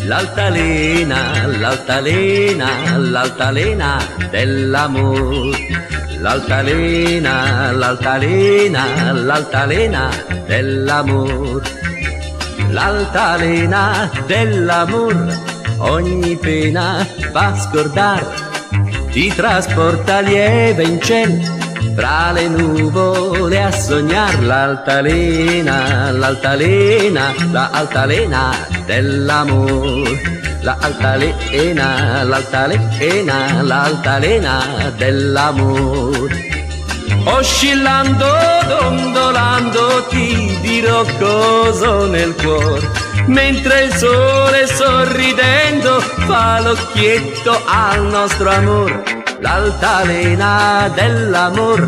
L'altalena, l'altalena, l'altalena dell'amor. L'altalena, l'altalena, l'altalena dell'amor. L'altalena dell'amor ogni pena fa scordar, ti trasporta lieve in cielo tra le nuvole a sognar. L'altalena, l'altalena, l'altalena dell'amor. L'altalena, l'altalena, l'altalena dell'amor. Oscillando, dondolando ti dirò cosa nel cuore, mentre il sole sorridendo fa l'occhietto al nostro amor. L'altalena dell'amor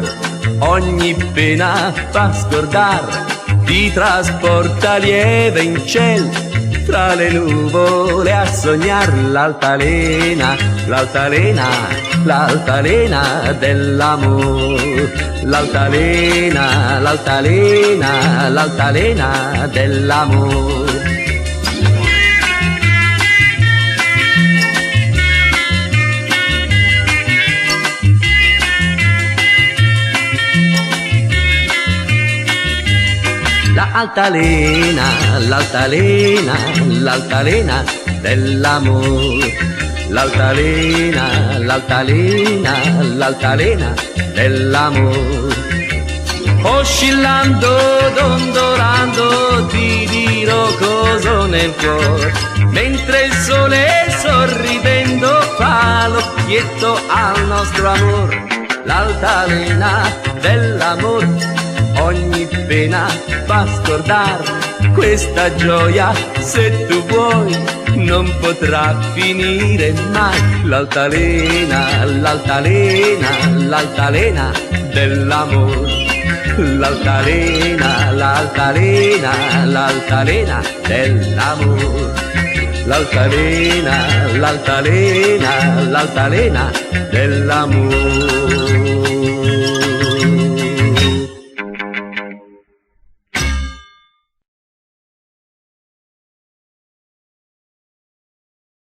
ogni pena fa scordar, ti trasporta lieve in cielo tra le nuvole a sognar. L'altalena, l'altalena, l'altalena dell'amor. L'altalena, l'altalena, l'altalena dell'amor. L'altalena, l'altalena, l'altalena dell'amor. L'altalena, l'altalena, l'altalena dell'amor. Oscillando, dondolando ti dirò cosa nel cuore, mentre il sole sorridendo fa l'occhietto al nostro amor. L'altalena dell'amor ogni pena fa scordar, questa gioia se tu vuoi non potrà finire mai. L'altalena, l'altalena, l'altalena dell'amor. L'altalena, l'altalena, l'altalena dell'amor. L'altalena, l'altalena, l'altalena dell'amor.